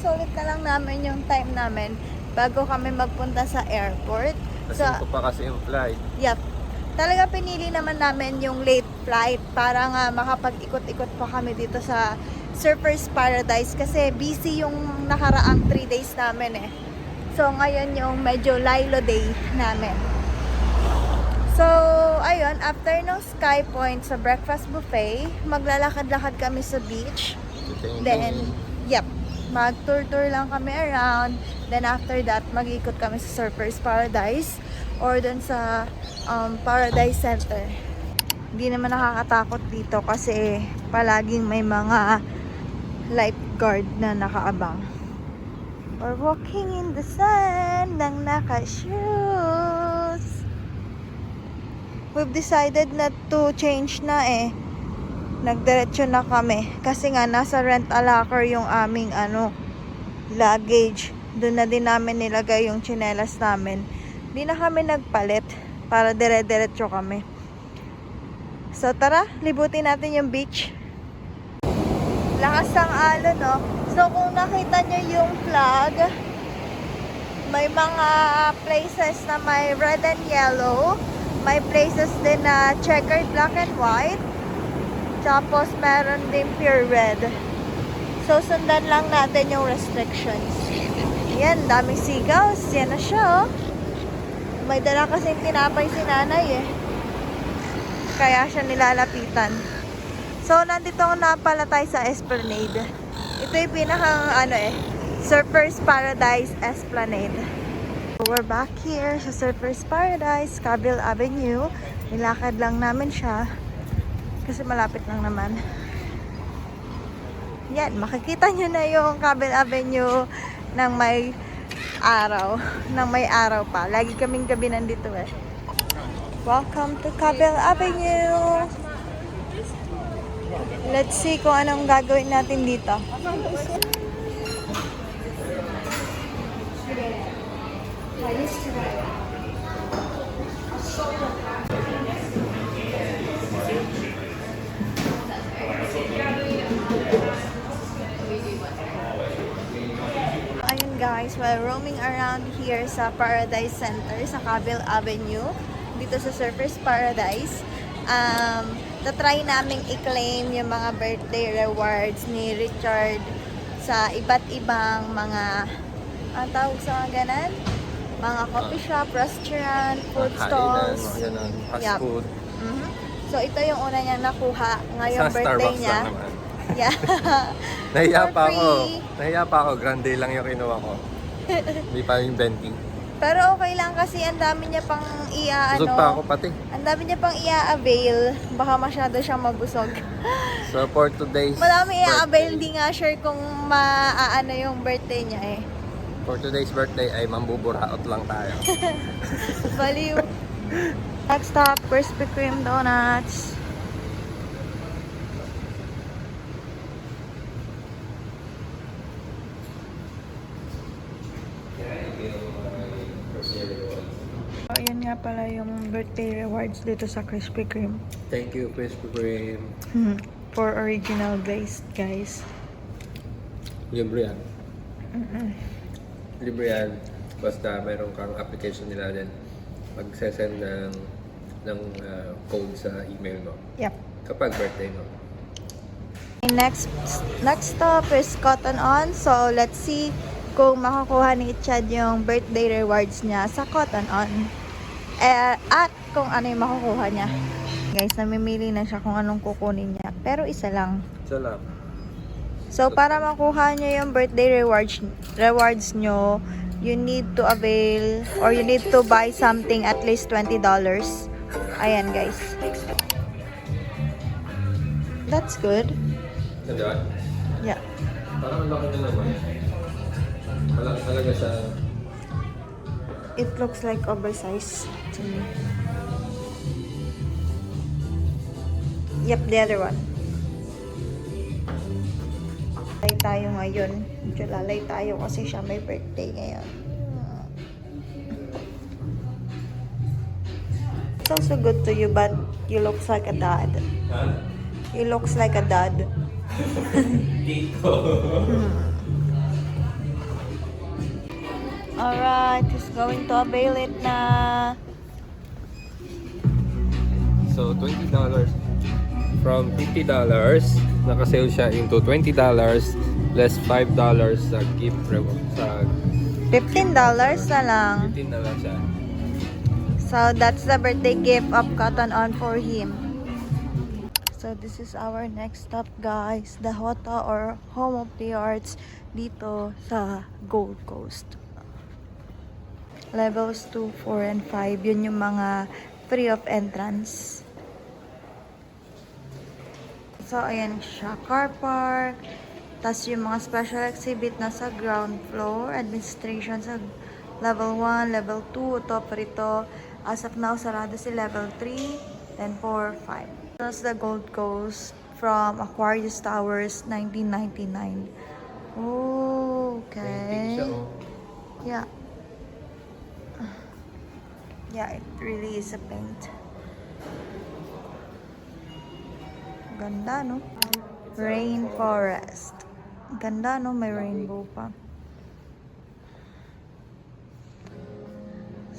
isulit na lang namin yung time namin bago kami magpunta sa airport. Kasi ko pa kasi yung flight. Yep. Talaga pinili naman namin yung late flight para nga makapag-ikot-ikot pa kami dito sa Surfers Paradise kasi busy yung nakaraang 3 days namin eh. So ngayon yung medyo lilo day namin. So ayun, after ng Sky Point sa breakfast buffet, maglalakad-lakad kami sa beach. Then, yep, mag-tour-tour lang kami around. Then after that, mag-ikot kami sa Surfers Paradise or dun sa Paradise Center. Hindi naman nakakatakot dito kasi palaging may mga lifeguard na nakaabang. We're walking in the sun nang naka-shoes. We've decided not to change na eh. Nagdiretso na kami kasi nga nasa rent a locker yung aming luggage. Doon na din namin nilagay yung tsinelas namin. Di na kami nagpalit para dire-diretso kami. So tara, libutin natin yung beach. Lakas ng alon, no? So kung nakita nyo yung flag, may mga places na may red and yellow. May places din na checkered black and white. Tapos meron din pure red. So sundan lang natin yung restrictions. Yan, daming seagulls. Yan na siya, oh. May dala kasing tinapay si nanay eh. Kaya siya nilalapitan. So nandito na pala tayo sa Esplanade. Ito yung pinakang Surfers Paradise Esplanade. So, we're back here sa Surfers Paradise, Cavill Avenue. Nilakad lang namin siya kasi malapit lang naman. Yan, makikita nyo na yung Cavill Avenue ng may araw. Ng may araw pa. Lagi kaming gabi nandito eh. Welcome to Cavill Avenue. Let's see kung anong gagawin natin dito. Ayun guys, while roaming around here sa Paradise Center, sa Cavill Avenue, dito sa Surfers Paradise, tatry naming i-claim yung mga birthday rewards ni Richard sa iba't ibang mga, ang tawag sa mga ganan? Mga coffee shop, restaurant, food stalls. Fast food. So ito yung una niyang nakuha ngayong birthday Starbucks niya. lang naman. Yeah. Nahiya For pa ako. free. Nahiya pa ako. Grande lang yung kinuha ko. Hindi pa yung 20. Pero okay lang kasi ang dami niya pang Busog pa ako pati. ang dami niya pang i-avail. Baka masyado siyang mabusog. So for today's Madami i-avail, birthday, hindi nga sure kung maaano yung birthday niya eh. for today's birthday ay mambuburaot lang tayo. Baliw. Next stop, Krispy Kreme Donuts. So, ayan nga pala yung birthday rewards dito sa Krispy Kreme. Thank you, Krispy Kreme. For original glazed, guys. Libre yan. Libre yan. Basta meron kang application nila din. Mag-send ng code sa email mo. Yep. Kapag birthday mo. Next stop is Cotton On. So, let's see kung makakuha ni Chad yung birthday rewards niya sa Cotton On. At kung ano yung makukuha niya. Guys, namimili na siya kung anong kukunin niya. Pero isa lang. Isa lang. So, para makuha niya yung birthday rewards nyo, you need to avail or you need to buy something at least $20. Ayan, guys. That's good. Ganda? Yeah. Parang ang laki na naman. Malaki talaga siya. It looks like oversized to me. Yep, the other one. Lalay tayo ngayon. Medyo lalay tayo kasi siya may birthday ngayon. It's also good to you, but you looks like a dad. Huh? You looks like a dad. Dito. Alright, he's going to avail it na. So, $20 from $50, nakasale siya into $20 less $5 sa gift sa $15 na lang. 15 na lang siya. So that's the birthday gift of Cotton On for him. So this is our next stop, guys. The Hota or Home of the Arts dito sa Gold Coast. Levels 2, 4, and 5. Yun yung mga free of entrance. So ayan siya. Car park. Tapos yung mga special exhibit na sa ground floor. Administration sa level 1, level 2. Top rito. As of now, sarado si level 3, then 4, 5. That's the Gold Coast from Aquarius Towers, 1999. Oh, okay. Painting siya, oh. Yeah. Yeah, it really is a paint. Ganda, no? Rainforest. Ganda, no? May rainbow pa.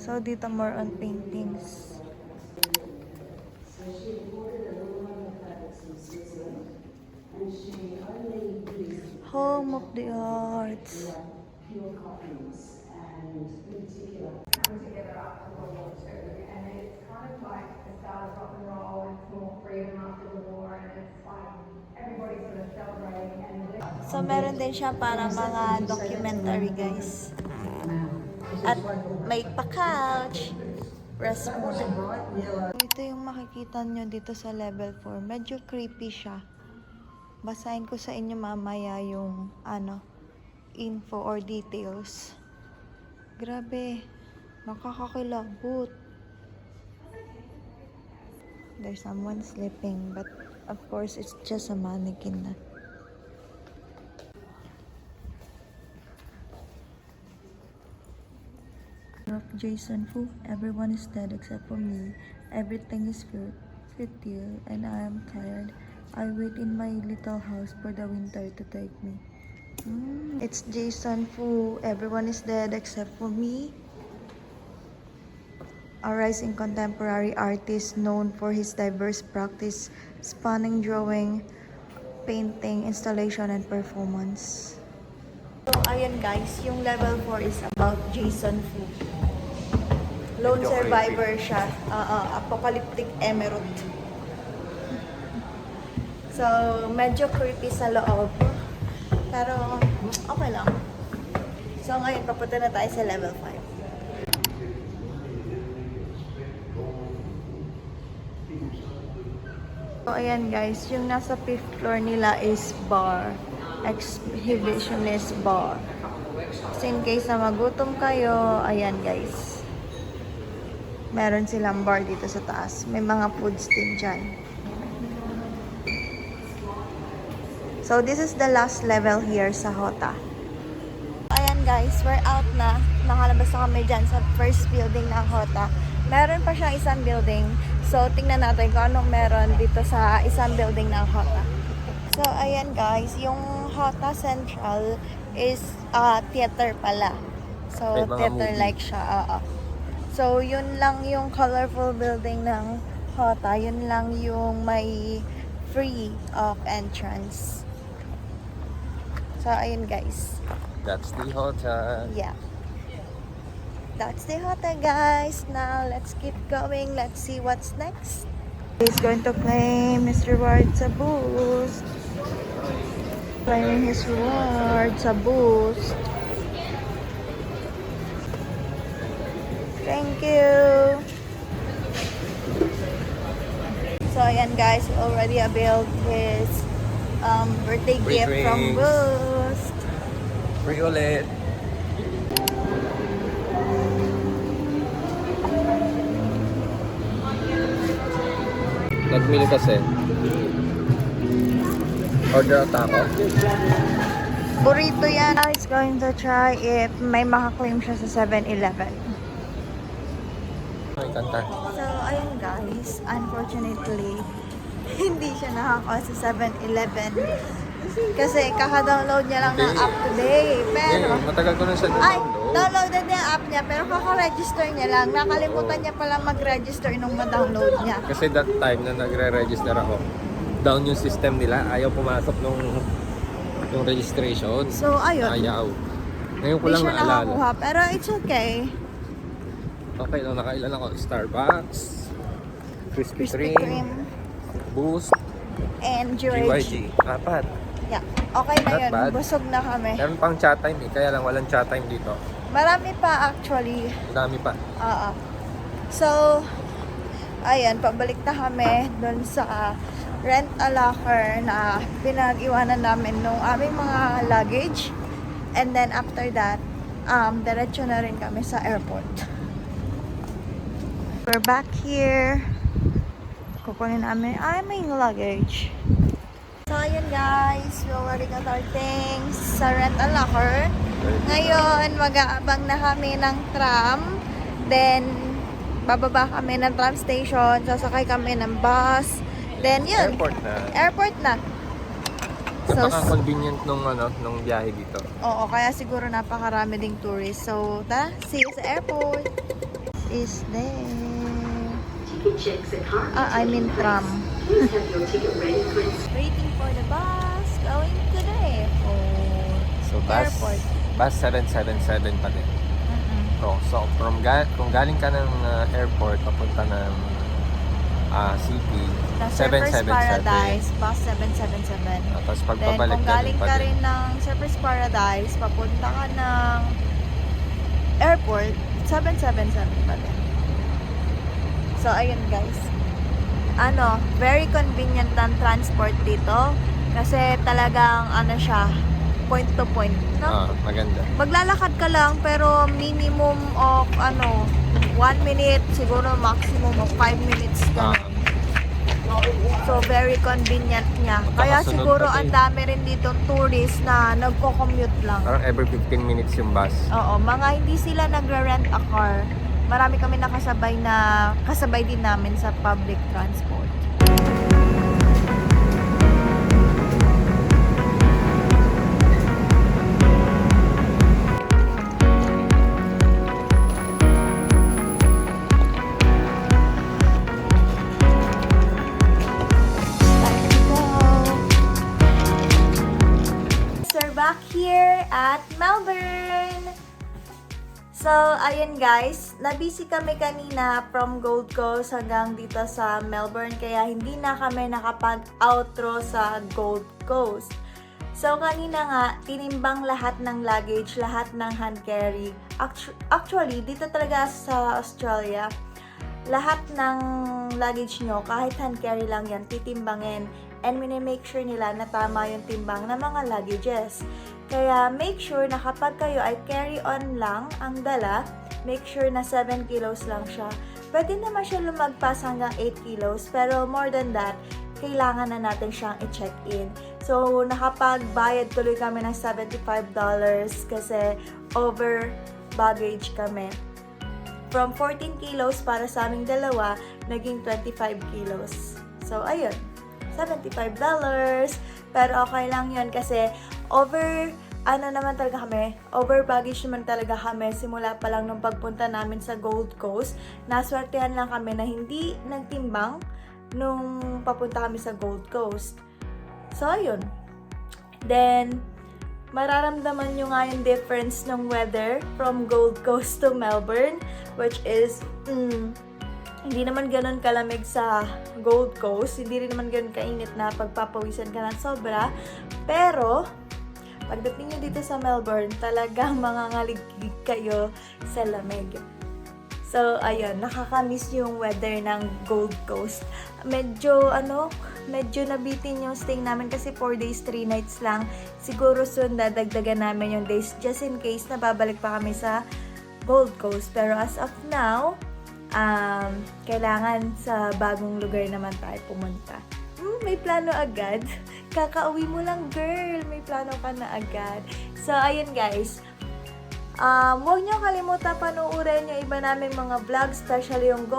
So, dito more on paintings. Home of the Arts. So, meron din siya para mga documentary, guys. At may pa-couch. Rest muna. Ito yung makikita nyo dito sa level 4. Medyo creepy siya. Basahin ko sa inyo mamaya yung info or details. Grabe. Nakakakilabot. There's someone sleeping, but of course it's just a mannequin na. Of Jason Fu, everyone is dead except for me. Everything is futile and I am tired. I wait in my little house for the winter to take me. It's Jason Fu, everyone is dead except for me. A rising contemporary artist known for his diverse practice spanning drawing, painting, installation, and performance. So, ayun guys, yung level 4 is about Jason Fu. Lone Medyo survivor siya. Apocalyptic emerald. So, medyo creepy sa loob. Pero, okay lang. So, ngayon, papunta na tayo sa level 5. So, ayan guys, yung nasa 5th floor nila is bar. Exhibitionist bar. So, in case na magutom kayo, ayan guys. Meron silang bar dito sa taas. May mga foods din dyan. So, this is the last level here sa Hota. Ayan guys, we're out na. Nakalabas na kami dyan sa first building ng Hota. Meron pa siyang isang building. So, tingnan natin kung anong meron dito sa isang building ng Hota. So, ayan guys, yung Hota Central is theater pala. So, theater-like siya. So, yun lang yung colorful building ng Hota. Yun lang yung may free of entrance. So, ayun guys. That's the Hota. Yeah. That's the Hota, guys. Now, let's keep going. Let's see what's next. He's going to claim his reward sa boost. Claiming his reward sa boost. Thank you. So, ayan guys. We already availed his birthday Free gift from drinks. Boost. Free ulit. Nag-meal kasi. Order at ako. Burrito yan. Now it's going to try if may makaklaim siya sa 7-Eleven. Ay, kanta. So, ayun guys. Unfortunately, hindi siya nakakuha sa 7-Eleven. Kasi kaka-download niya lang ng Hindi. app today. Pero, Matagal ko na siya ay, download. downloaded niya yung app niya, pero kaka-register niya lang. Nakalimutan niya palang mag-register nung ma-download niya. Kasi that time na nagre-register ako, down yung system nila. Ayaw pumasok nung registration. So, ayun. Ayaw. Ngayon ko Hindi lang siya naalala. nakakuha, pero it's okay. Okay lang, nakailan ako. Starbucks, Krispy Krispy Kreme, Kreme Boost, and GYG. Apat. Yeah. Okay na Not yun. bad. Busog na kami. Meron pang chat time eh. Kaya lang walang chat time dito. Marami pa actually. Ang dami pa. Oo. So, ayan, pabalik na kami doon sa rent a locker na pinag-iwanan namin nung aming mga luggage. And then after that, diretso na rin kami sa airport. We're back here. Kukunin namin aming luggage. So, ayun guys, we already got our things sa rent a locker. Ngayon, mag-aabang na kami ng tram. Then, bababa kami ng tram station. Sasakay kami ng bus. Then, yun. Airport na. Airport na. So, Napaka-convenient nung biyahe dito. oo, kaya siguro napakarami ding tourists. So, tara, see you sa airport. Is there? I mean tram. Please have your ticket ready for Waiting for the bus. Going to the airport. So, Airport. bus 777 pa din. So, kung galing ka ng airport, papunta ng city, The Surfers 777. Paradise, bus 777. Tapos Then, pagpabalik kung galing ka rin ng Surfers Paradise, papunta ka ng airport, 777 pa din. So, ayun guys. Very convenient ng transport dito. Kasi talagang, siya, point to point, no? Maganda. Maglalakad ka lang, pero minimum of, 1 minute, siguro maximum of 5 minutes ganun. So, very convenient niya. Kaya Magkakasunod siguro pati. ang dami rin dito tourists na nagko-commute lang. Parang every 15 minutes yung bus. Oo, mga hindi sila nagre-rent a car. Marami kami nakasabay kasabay din namin sa public transport. We're back here at Melbourne. So, ayun guys, nabisi kami kanina from Gold Coast hanggang dito sa Melbourne, kaya hindi na kami nakapag-outro sa Gold Coast. So, kanina nga, tinimbang lahat ng luggage, lahat ng hand carry. Actually, dito talaga sa Australia, lahat ng luggage nyo, kahit hand carry lang yan, titimbangin. And minimake sure nila na tama yung timbang ng mga luggages. Kaya make sure na kapag kayo ay carry-on lang ang dala, make sure na 7 kilos lang siya. Pwede naman siya lumagpas hanggang 8 kilos, pero more than that, kailangan na natin siyang i-check-in. So, nakapagbayad tuloy kami ng $75 kasi over baggage kami. From 14 kilos para sa aming dalawa, naging 25 kilos. So, ayun. $75. Pero okay lang yun kasi over baggage naman talaga kami simula pa lang nung pagpunta namin sa Gold Coast. Naswertehan lang kami na hindi nagtimbang nung papunta kami sa Gold Coast. So, ayun. Then, mararamdaman nyo nga yung difference ng weather from Gold Coast to Melbourne, which is, hindi naman ganun kalamig sa Gold Coast. Hindi rin naman ganun kainit na pagpapawisan ka ng sobra. Pero, pagdating nyo dito sa Melbourne, talagang mangangaliglig kayo sa lamig. So, ayun, nakakamiss yung weather ng Gold Coast. Medyo nabitin yung stay namin kasi 4 days, 3 nights lang. Siguro soon dadagdagan namin yung days just in case na babalik pa kami sa Gold Coast. Pero as of now, kailangan sa bagong lugar naman tayo pumunta. May plano agad. Kakauwi mo lang, girl. May plano ka na agad. So, ayun guys. Huwag nyo kalimutan panoorin yung iba naming mga vlogs, especially yung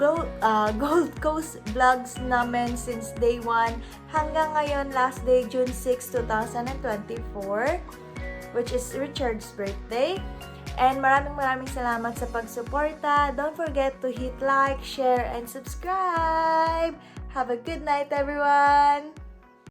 Gold Coast vlogs namin since day 1 hanggang ngayon, last day, June 6, 2024, which is Richard's birthday. And maraming salamat sa pagsuporta. Don't forget to hit like, share, and subscribe. Have a good night, everyone!